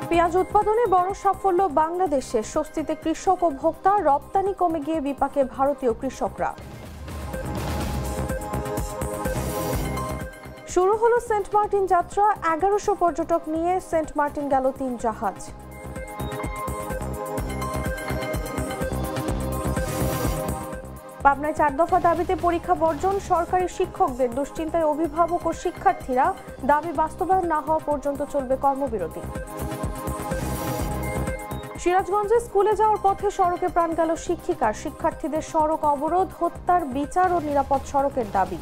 পেঁয়াজ উৎপাদনে বড় সাফল্য বাংলাদেশে, স্বস্তিতে কৃষক ও ভোক্তা, রপ্তানি কমে গিয়ে বিপাকে ভারতীয় কৃষকরা। শুরু হলো সেন্ট মার্টিন যাত্রা, 1100 পর্যটক নিয়ে সেন্ট মার্টিন গেল 3 জাহাজ। পাবনায় 4 দফা দাবিতে পরীক্ষা বর্জন, সরকারি শিক্ষকদের দুশ্চিন্তায় অভিভাবক ও শিক্ষার্থীরা, দাবি বাস্তবায়ন না হওয়া পর্যন্ত চলবে কর্মবিরতি। সিরাজগঞ্জে স্কুলে যাওয়ার পথে সড়কে প্রাণ গেল শিক্ষিকার, শিক্ষার্থীদের সড়ক অবরোধ, হত্যার বিচার ও নিরাপদ সড়কের দাবি।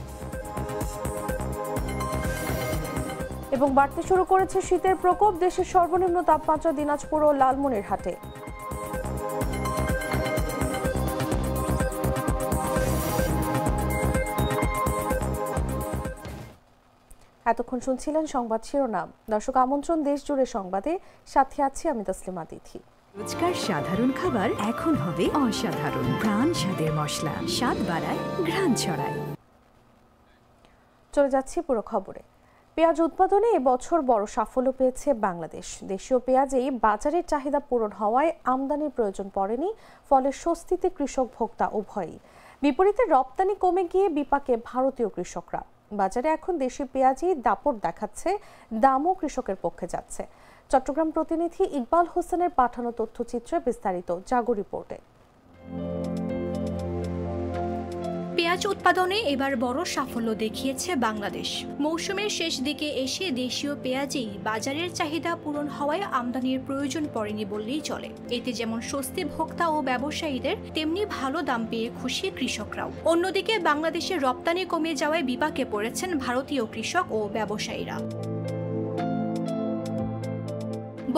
এবং বাড়তে শুরু করেছে শীতের প্রকোপ, দেশের সর্বনিম্ন তাপমাত্রা দিনাজপুর ও লালমনিরহাটে। এতক্ষণ শুনছিলেন সংবাদ শিরোনাম। দর্শক, আমন্ত্রণ দেশ জুড়ে সংবাদে, সাথে আছি আমি তসলিমা তিথি। রোজকার সাধারণ খাবার এখন হবে অসাধারণ, প্রাণ স্বাদের মশলা, স্বাদ বাড়ায়, ঘ্রাণ ছড়ায়। চলে যাচ্ছি পুরো খবরে। পেঁয়াজ উৎপাদনে এবছর বড় সাফল্য পেয়েছে বাংলাদেশ। দেশীয় পেঁয়াজেই বাজারের চাহিদা পূরণ হওয়ায় আমদানির প্রয়োজন পড়েনি, ফলে স্বস্তিতে কৃষক ভোক্তা উভয়ই। বিপরীতে রপ্তানি কমে গিয়ে বিপাকে ভারতীয় কৃষকরা। বাজারে এখন দেশি পেঁয়াজই দাপট দেখাচ্ছে, দামও কৃষকের পক্ষে যাচ্ছে। চট্টগ্রাম প্রতিনিধি ইকবাল হোসেনের পাঠানো তথ্যচিত্রে বিস্তারিত জাগো রিপোর্টে। পেঁয়াজ উৎপাদনে এবার বড় সাফল্য দেখিয়েছে বাংলাদেশ। মৌসুমের শেষ দিকে এসে দেশীয় পেঁয়াজেই বাজারের চাহিদা পূরণ হওয়ায় আমদানির প্রয়োজন পড়েনি বললেই চলে। এতে যেমন স্বস্তি ভোক্তা ও ব্যবসায়ীদের, তেমনি ভালো দাম পেয়ে খুশি কৃষকরাও। অন্যদিকে বাংলাদেশের রপ্তানি কমে যাওয়ায় বিপাকে পড়েছেন ভারতীয় কৃষক ও ব্যবসায়ীরা।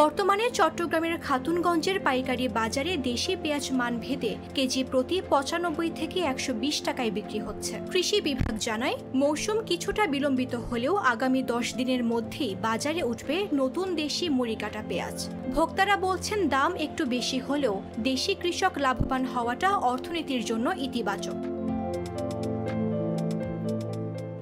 বর্তমানে চট্টগ্রামের খাতুনগঞ্জের পাইকারি বাজারে দেশি পেঁয়াজ মান ভেদে কেজি প্রতি 95 থেকে 120 টাকায় বিক্রি হচ্ছে। কৃষি বিভাগ জানায়, মৌসুম কিছুটা বিলম্বিত হলেও আগামী 10 দিনের মধ্যেই বাজারে উঠবে নতুন দেশি মুড়িকাটা পেঁয়াজ। ভোক্তারা বলছেন, দাম একটু বেশি হলেও দেশি কৃষক লাভবান হওয়াটা অর্থনীতির জন্য ইতিবাচক।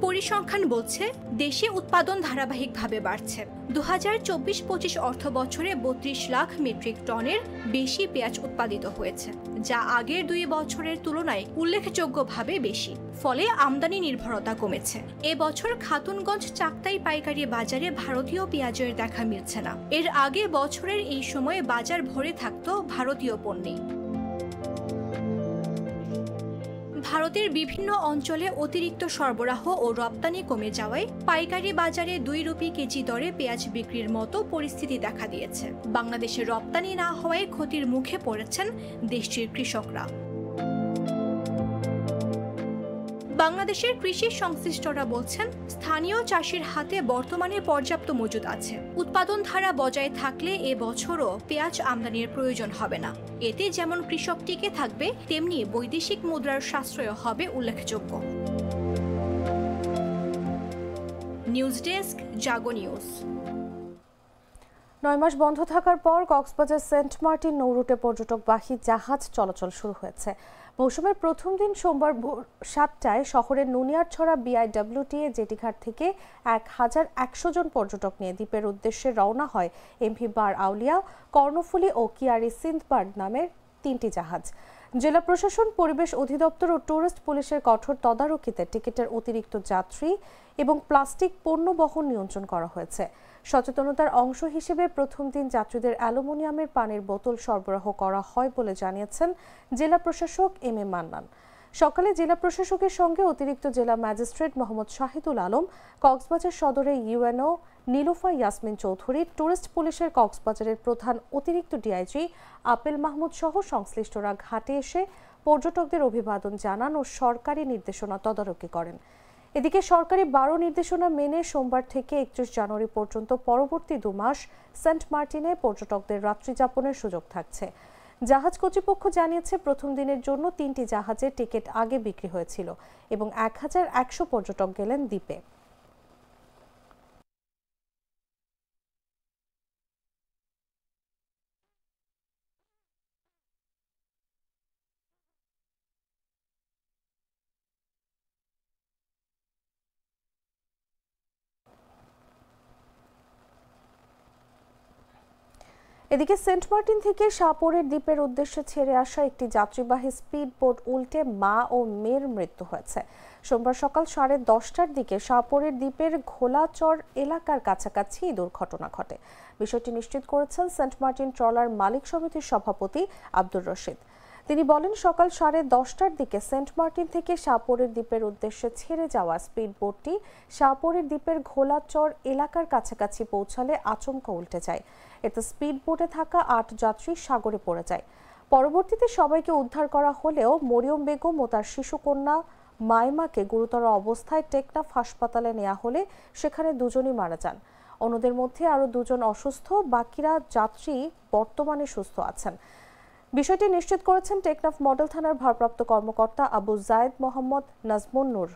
পরিসংখ্যান বলছে, দেশি উৎপাদন ধারাবাহিকভাবে বাড়ছে। 2024-25 অর্থ বছরে 32 লাখ মেট্রিক টনের বেশি পেঁয়াজ উৎপাদিত হয়েছে, যা আগের 2 বছরের তুলনায় উল্লেখযোগ্যভাবে বেশি। ফলে আমদানি নির্ভরতা কমেছে। এবছর খাতুনগঞ্জ চাকতাই পাইকারি বাজারে ভারতীয় পেঁয়াজের দেখা মিলছে না। এর আগে বছরের এই সময়ে বাজার ভরে থাকত ভারতীয় পণ্যে। ভারতের বিভিন্ন অঞ্চলে অতিরিক্ত সরবরাহ ও রপ্তানি কমে যাওয়ায় পাইকারি বাজারে 2 রুপি কেজি দরে পেঁয়াজ বিক্রির মতো পরিস্থিতি দেখা দিয়েছে। বাংলাদেশে রপ্তানি না হওয়ায় ক্ষতির মুখে পড়েছেন দেশটির কৃষকরা। বাংলাদেশের কৃষি সংশ্লিষ্টরা বলছেন, স্থানীয় চাষির হাতে বর্তমানে পর্যাপ্ত মজুদ আছে। উৎপাদন ধারা বজায় থাকলে এ বছরও পেঁয়াজ আমদানির প্রয়োজন হবে না। এতে যেমন কৃষক টিকে থাকবে, তেমনি বৈদেশিক মুদ্রার সাশ্রয় হবে উল্লেখযোগ্য। নিউজ ডেস্ক, জাগো নিউজ। 9 মাস বন্ধ থাকার পর কক্সবাজার সেন্ট মার্টিন নৌরুটে পর্যটকবাহী জাহাজ চলাচল শুরু হয়েছে। মৌসুমের প্রথম দিন সোমবার ভোর 7টায় শহরের নুনিয়ারছড়া BIWTA জেটিঘাট থেকে 1100 জন পর্যটক নিয়ে দ্বীপের উদ্দেশ্যে রওনা হয় MV বার আউলিয়া, কর্ণফুলী ও কিয়ারি সিন্ধবার্ড নামের 3টি জাহাজ। জেলা প্রশাসন, পরিবেশ অধিদপ্তর ও টুরিস্ট পুলিশের কঠোর তদারকিতে টিকিটের অতিরিক্ত যাত্রী এবং প্লাস্টিক পণ্য বহন নিয়ন্ত্রণ করা হয়েছে। সচেতনতার অংশ হিসেবে প্রথম দিন যাত্রীদের অ্যালুমিনিয়ামের পানির বোতল সরবরাহ করা হয় বলে জানিয়েছেন জেলা প্রশাসক MM মান্নান। সকালে জেলা প্রশাসকের সঙ্গে অতিরিক্ত জেলা ম্যাজিস্ট্রেট মোহাম্মদ শাহিদুল আলম, কক্সবাজার সদরের UNO নীলুফা ইয়াসমিন চৌধুরী, টুরিস্ট পুলিশের কক্সবাজারের প্রধান অতিরিক্ত DIG আপেল মাহমুদ সহ সংশ্লিষ্টরা ঘাটে এসে পর্যটকদের অভিবাদন জানান ও সরকারি নির্দেশনা তদারকি করেন। এদিকে সরকারি 12 নির্দেশনা মেনে সোমবার থেকে 31 জানুয়ারি পর্যন্ত পরবর্তী 2 মাস সেন্ট মার্টিনে পর্যটকদের রাত্রি যাপনের সুযোগ থাকছে। জাহাজ কর্তৃপক্ষ জানিয়েছে, প্রথম দিনের জন্য 3টি জাহাজের টিকিট আগে বিক্রি হয়েছিল এবং 1100 পর্যটক গেলেন দ্বীপে। এদিকে সেন্ট মার্টিন থেকে শাহপরের দ্বীপের উদ্দেশ্যে ছেড়ে আসা একটি যাত্রীবাহী স্পিড বোট উল্টে মা ও মেয়ের মৃত্যু হয়েছে। সোমবার সকাল 10:30টার দিকে শাহপরের দ্বীপের ঘোলাচর এলাকার কাছাকাছি দুর্ঘটনা ঘটে। বিষয়টি নিশ্চিত করেছেন সেন্ট মার্টিন ট্রলার মালিক সমিতির সভাপতি আব্দুর রশিদ। তিনি বলেন, সকাল 10:30টার দিকে সেন্ট মার্টিন থেকে শাহপরের দ্বীপের উদ্দেশ্যে ছেড়ে যাওয়া স্পিড বোটটি শাহপরের দ্বীপের ঘোলাচর এলাকার কাছাকাছি পৌঁছালে আচমকা উল্টে যায়। এতে স্পিড বোটে থাকা 8 যাত্রী সাগরে পড়ে যায়। পরবর্তীতে সবাইকে উদ্ধার করা হলেও মরিয়ম বেগম ও তার শিশুকন্যা মাইমাকে গুরুতর অবস্থায় টেকনাফ হাসপাতালে নেওয়া হলে সেখানে দুজনই মারা যান। অন্যদের মধ্যে আরও 2 জন অসুস্থ, বাকিরা যাত্রী বর্তমানে সুস্থ আছেন। বিষয়টি নিশ্চিত করেছেন টেকনাফ মডেল থানার ভারপ্রাপ্ত কর্মকর্তা আবু জায়েদ মোহাম্মদ নাজমুন নূর।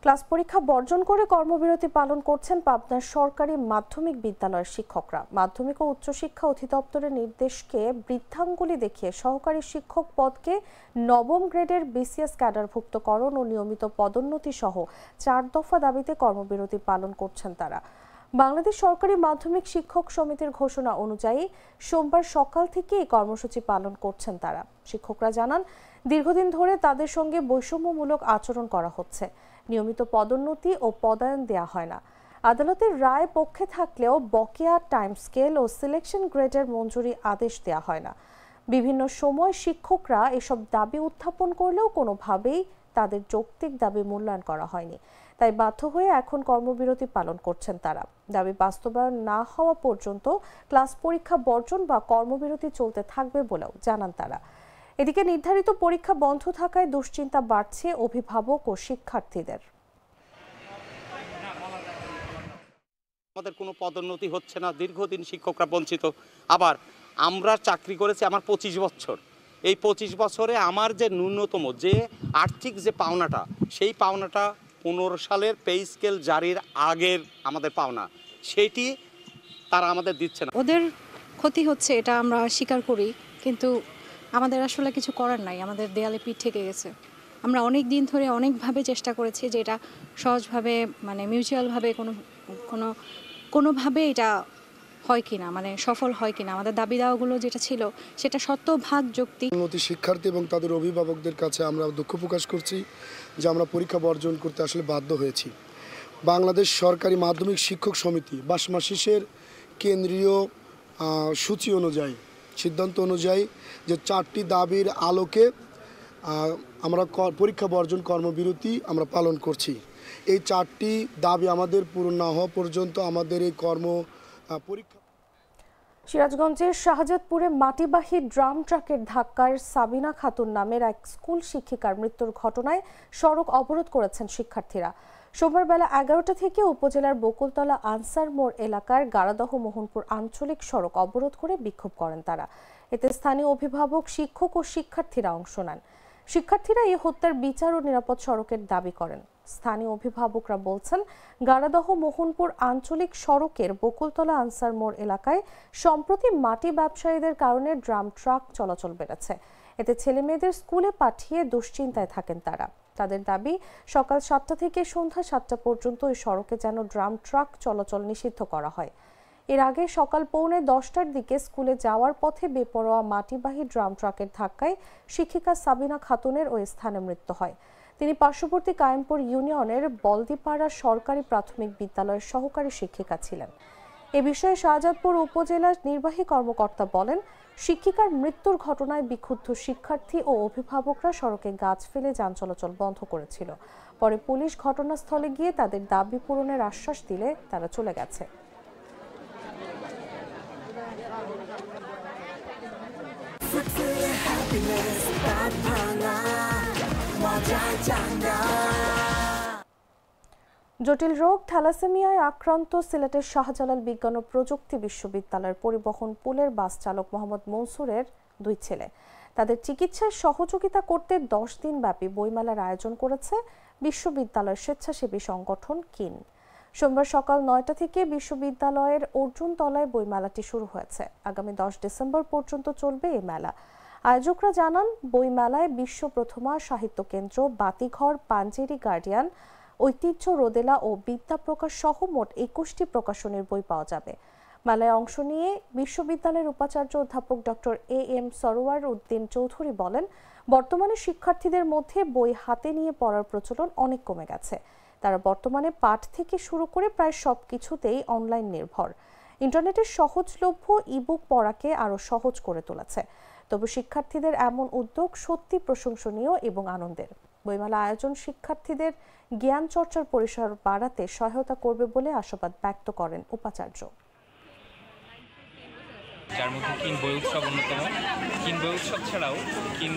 ক্লাস পরীক্ষা বর্জন করে কর্মবিরতি পালন করছেন পাবনার সরকারি মাধ্যমিক বিদ্যালয়ের শিক্ষকরা। মাধ্যমিক ও উচ্চশিক্ষা অধিদপ্তরের নির্দেশকে বৃদ্ধাঙ্গুলি দেখিয়ে সহকারী শিক্ষক পদকে 9ম গ্রেডের বিসিএস ক্যাডারভুক্তকরণ ও নিয়মিত পদোন্নতি সহ 4 দফা দাবিতে কর্মবিরতি পালন করছেন তারা। বাংলাদেশ সরকারি মাধ্যমিক শিক্ষক সমিতির ঘোষণা অনুযায়ী সোমবার সকাল থেকে এই কর্মসূচি পালন করছেন তারা। শিক্ষকরা জানান, দীর্ঘদিন ধরে তাদের সঙ্গে বৈষম্যমূলক আচরণ করা হচ্ছে। নিয়মিত পদোন্নতি ও পদায়ন দেয়া হয় না। আদালতের রায় পক্ষে থাকলেও বকেয়া টাইম স্কেল ও সিলেকশন গ্রেডের মঞ্জুরি আদেশ দেয়া হয় না। বিভিন্ন সময় শিক্ষকরা এসব দাবি উত্থাপন করলেও কোনোভাবেই তাদের যৌক্তিক দাবি মূল্যায়ন করা হয়নি। তাই বাধ্য হয়ে এখন কর্মবিরতি পালন করছেন তারা। দাবি বাস্তবায়ন না হওয়া পর্যন্ত ক্লাস পরীক্ষা বর্জন বা কর্মবিরতি চলতে থাকবে বলেও জানান তারা। এদিকে নির্ধারিত পরীক্ষা বন্ধ থাকায় দুশ্চিন্তা বাড়ছে অভিভাবক ও শিক্ষার্থীদের। আমাদের কোনো পদোন্নতি হচ্ছে না, দীর্ঘদিন শিক্ষকরা বঞ্চিত। আবার আমরা চাকরি করেছি আমার 25 বছর। এই 25 বছরে আমার যে ন্যূনতম যে আর্থিক যে পাওনাটা, সেই পাওনাটা 15 সালের পে স্কেল জারির আগের আমাদের পাওনা, সেটি তারা আমাদের দিচ্ছে না। ওদের ক্ষতি হচ্ছে, এটা আমরা স্বীকার করি, কিন্তু আমাদের আসলে কিছু করার নাই। আমাদের দেয়ালে পিঠ ঠেকে গেছে। আমরা অনেক দিন ধরে অনেকভাবে চেষ্টা করেছি যে এটা সহজভাবে মানে মিউচুয়ালভাবে কোনোভাবে এটা হয় কিনা, মানে সফল হয় কিনা। আমাদের দাবি দাওয়াগুলো যেটা ছিল সেটা শতভাগ যৌক্তিক। শিক্ষার্থী এবং তাদের অভিভাবকদের কাছে আমরা দুঃখ প্রকাশ করছি যে আমরা পরীক্ষা বর্জন করতে আসলে বাধ্য হয়েছি। বাংলাদেশ সরকারি মাধ্যমিক শিক্ষক সমিতি 22 মাস শেষের কেন্দ্রীয় সূচি অনুযায়ী, সিদ্ধান্ত অনুযায়ী যে 4টি দাবির আলোকে আমরা পরীক্ষা বর্জন কর্মবিরতি আমরা পালন করছি। এই 4টি দাবি আমাদের পূরণ না হওয়া পর্যন্ত আমাদের এই পরীক্ষা। সিরাজগঞ্জের শাহজাদপুরে মাটিবাহী ড্রাম ট্রাকের ধাক্কায় সাবিনা খাতুন নামের এক স্কুল শিক্ষিকার মৃত্যুর ঘটনায় সড়ক অবরোধ করেছেন শিক্ষার্থীরা। সোমবার বেলা 11টা থেকে উপজেলার বকুলতলা আনসার মোড় এলাকার গারাদহ মোহনপুর আঞ্চলিক সড়ক অবরোধ করে বিক্ষোভ করেন তারা। এতে স্থানীয় অভিভাবক, শিক্ষক ও শিক্ষার্থীরা অংশ নেন। শিক্ষার্থীরা এই হত্যার বিচার ও নিরাপদ সড়কের দাবি করেন। স্থানীয় অভিভাবকরা বলছেন, গারাদহ মোহনপুর আঞ্চলিক সড়কের বকুলতলা আনসার মোড় এলাকায় সম্প্রতি মাটি ব্যবসায়ীদের কারণে ড্রাম ট্রাক চলাচল বেড়েছে। এতে ছেলেমেয়েদের স্কুলে পাঠিয়ে দুশ্চিন্তায় থাকেন তারা। তাদের দাবি, সকাল 7টা থেকে সন্ধ্যা 7টা পর্যন্ত এই সড়কে যেন ড্রাম ট্রাক চলাচল নিষিদ্ধ করা হয়। এর আগে সকাল 9:45টার দিকে স্কুলে যাওয়ার পথে বেপরোয়া মাটিবাহী ড্রাম ট্রাকের ধাক্কায় শিক্ষিকা সাবিনা খাতুনের ওই স্থানে মৃত্যু হয়। তিনি পার্শ্ববর্তী কায়েমপুর ইউনিয়নের বলদিপাড়া সরকারি প্রাথমিক বিদ্যালয়ের সহকারী শিক্ষিকা ছিলেন। এ বিষয়ে শাহজাদপুর উপজেলার নির্বাহী কর্মকর্তা বলেন, শিক্ষিকার মৃত্যুর ঘটনায় বিক্ষুব্ধ শিক্ষার্থী ও অভিভাবকরা সড়কে গাছ ফেলে যান চলাচল বন্ধ করেছিল। পরে পুলিশ ঘটনাস্থলে গিয়ে তাদের দাবি পূরণের আশ্বাস দিলে তারা চলে গেছে। জটিল রোগ থ্যালাসেমিয়ায় আক্রান্ত সিলেটের শাহজালাল বিজ্ঞান ও প্রযুক্তি বিশ্ববিদ্যালয়ের পরিবহন পুলের বাস চালক মোহাম্মদ মনসুরের 2 ছেলে। তাদের চিকিৎসায় সহযোগিতা করতে 10 দিন ব্যাপী বইমেলার আয়োজন করেছে বিশ্ববিদ্যালয়ের স্বেচ্ছাসেবী সংগঠন কিন। সোমবার সকাল 9টা থেকে বিশ্ববিদ্যালয়ের অর্জুন তলায় বইমেলাটি শুরু হয়েছে। আগামী 10 ডিসেম্বর পর্যন্ত চলবে এই মেলা। আয়োজকরা জানান, বইমেলায় বিশ্ব প্রথমা সাহিত্য কেন্দ্র, বাতিঘর, পাঞ্জেরি গার্ডিয়ান, ঐতিহ্য, রোদেলা ও বিদ্যা প্রকাশ সহ মোট 21টি প্রকাশনীর বই পাওয়া যাবে। মেলায় অংশ নিয়ে বিশ্ববিদ্যালয়ের উপাচার্য অধ্যাপক ডক্টর AM সরোয়ার উদ্দিন চৌধুরী বলেন, বর্তমানে শিক্ষার্থীদের মধ্যে বই হাতে নিয়ে পড়ার প্রচলন অনেক কমে গেছে। তারা বর্তমানে পাঠ থেকে শুরু করে প্রায় সবকিছুতেই অনলাইন নির্ভর। ইন্টারনেটের সহজলভ্য ইবুক পড়াকে আরও সহজ করে তুলেছে। তবে শিক্ষার্থীদের এমন উদ্যোগ সত্যি প্রশংসনীয় এবং আনন্দের। বইমেলা আয়োজন শিক্ষার্থীদের জ্ঞান চর্চার পরিসর বাড়াতে সহায়তা করবে বলে আশাবাদ ব্যক্ত করেন উপাচার্য। যার মধ্যে কিন বই উৎসব অন্যতম। কিন বই উৎসব ছাড়াও কিন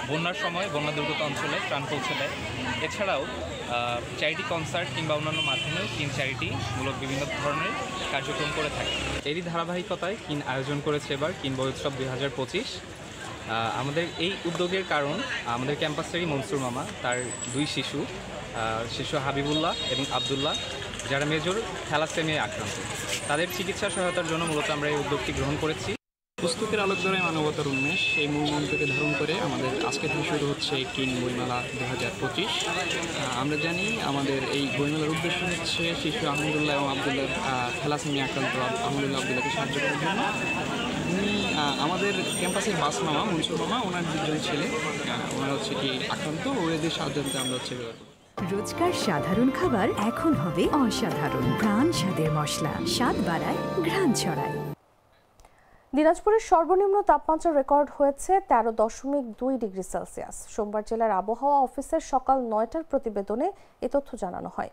বন্যার সময় বন্যা দুর্গত অঞ্চলে ত্রাণ পৌঁছে দেয়। এছাড়াও চ্যারিটি কনসার্ট কিংবা অন্যান্য মাধ্যমেও কিন চ্যারিটি মূলক বিভিন্ন ধরনের কার্যক্রম করে থাকে। এরই ধারাবাহিকতায় কিন আয়োজন করেছে এবার কিন বই উৎসব 2025। আমাদের এই উদ্যোগের কারণ আমাদের ক্যাম্পাসেরই মনসুর মামা, তার 2 শিশু হাবিবুল্লাহ এবং আবদুল্লাহ, যারা মেজর থ্যালাসেমিয়ায় আক্রান্ত, তাদের চিকিৎসা সহায়তার জন্য মূলত আমরা এই উদ্যোগটি গ্রহণ করেছি। পুস্তকের আলোক দ্বারাই মানবতার উন্মেষ, এই মূল মন্ত্রকে ধারণ করে আমাদের আজকে থেকে শুরু হচ্ছে কিন বইমেলা 2025। আমরা জানি আমাদের এই বইমেলার উদ্দেশ্য হচ্ছে শিশু আহমদুল্লাহ এবং আবদুল্লাহ থ্যালাসেমিয়া আক্রান্ত আবদুল্লাহকে সাহায্য করার জন্য। উনি আমাদের ক্যাম্পাসের বাস মামা, মনসুর মামা, ওনার 2জন ছেলে, ওনারা হচ্ছে কি আক্রান্ত, ওদের সাহায্যে আমরা হচ্ছে রোজকার সাধারণ খাবার এখন হবে অসাধারণ। প্রাণ স্বাদের মশলা, স্বাদ বাড়ায়, ঘ্রাণ ছড়ায়। দিনাজপুরের সর্বনিম্ন তাপমাত্রা রেকর্ড হয়েছে 13.2 ডিগ্রি সেলসিয়াস। সোমবার জেলার আবহাওয়া অফিসের সকাল 9টার প্রতিবেদনে এ তথ্য জানানো হয়।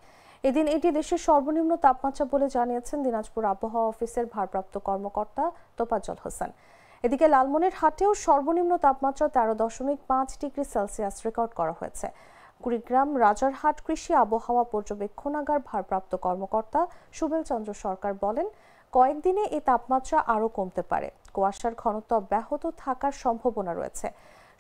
এদিন এটি দেশের সর্বনিম্ন তাপমাত্রা বলে জানিয়েছেন দিনাজপুর আবহাওয়া অফিসের ভারপ্রাপ্ত কর্মকর্তা তোফাজ্জল হোসেন। এদিকে লালমনিরহাটেও সর্বনিম্ন তাপমাত্রা 13.5 ডিগ্রি সেলসিয়াস রেকর্ড করা হয়েছে। কুড়িগ্রাম রাজারহাট কৃষি আবহাওয়া পর্যবেক্ষণাগার ভারপ্রাপ্ত কর্মকর্তা সুবেল চন্দ্র সরকার বলেন, কয়েকদিনে এই তাপমাত্রা আরও কমতে পারে। কুয়াশার ঘনত্ব অব্যাহত থাকার সম্ভাবনা রয়েছে।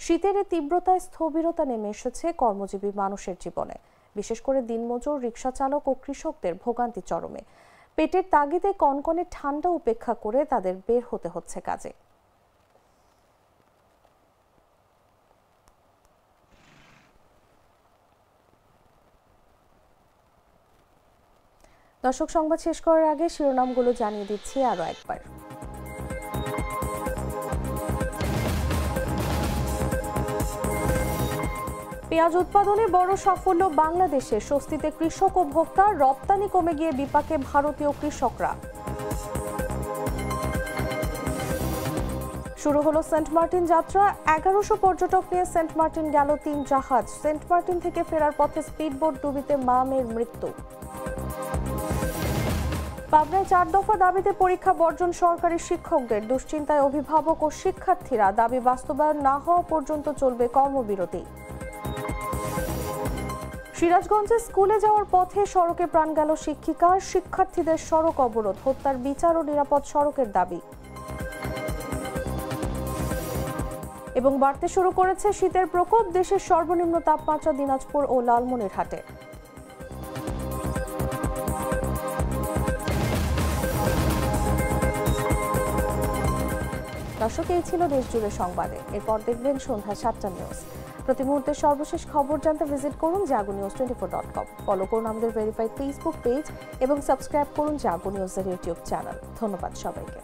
শীতের এই তীব্রতায় স্থবিরতা নেমে এসেছে কর্মজীবী মানুষের জীবনে। বিশেষ করে দিনমজুর, রিকশা চালক ও কৃষকদের ভোগান্তি চরমে। পেটের তাগিদে কনকনে ঠান্ডা উপেক্ষা করে তাদের বের হতে হচ্ছে কাজে। দর্শক, সংবাদ শেষ করার আগে শিরোনামগুলো জানিয়ে দিচ্ছি আরো একবার। পেঁয়াজ উৎপাদনে বড় সাফল্য বাংলাদেশে, স্বস্তিতে কৃষক ও ভোক্তা, রপ্তানি কমে গিয়ে বিপাকে ভারতীয় কৃষকরা। শুরু হলো সেন্ট মার্টিন যাত্রা, 1100 পর্যটক নিয়ে সেন্ট মার্টিন গেল 3 জাহাজ। সেন্ট মার্টিন থেকে ফেরার পথে স্পিডবোট ডুবিতে মা মেয়ের মৃত্যু। পাবনায় 4 দফা দাবিতে পরীক্ষা বর্জন সরকারি শিক্ষকদের, দুশ্চিন্তায় অভিভাবক ও শিক্ষার্থীরা, দাবি বাস্তবায়ন না হওয়া পর্যন্ত চলবে কর্মবিরতি। সিরাজগঞ্জে স্কুলে যাওয়ার পথে সড়কে প্রাণ গেল শিক্ষিকার, শিক্ষার্থীদের সড়ক অবরোধ, হত্যার বিচার ও নিরাপদ সড়কের দাবি। এবং বাড়তে শুরু করেছে শীতের প্রকোপ, দেশের সর্বনিম্ন তাপমাত্রা দিনাজপুর ও লালমনিরহাটে। দর্শক, এই ছিল দেশ জুড়ে সংবাদে। এরপর দেখবেন সন্ধ্যা 7টা নিউজ। প্রতি মুহূর্তের সর্বশেষ খবর জানতে ভিজিট করুন jagonews24.com। ফলো করুন আমাদের ভেরিফাইড ফেসবুক পেজ এবং সাবস্ক্রাইব করুন জাগো নিউজের ইউটিউব চ্যানেল। ধন্যবাদ সবাইকে।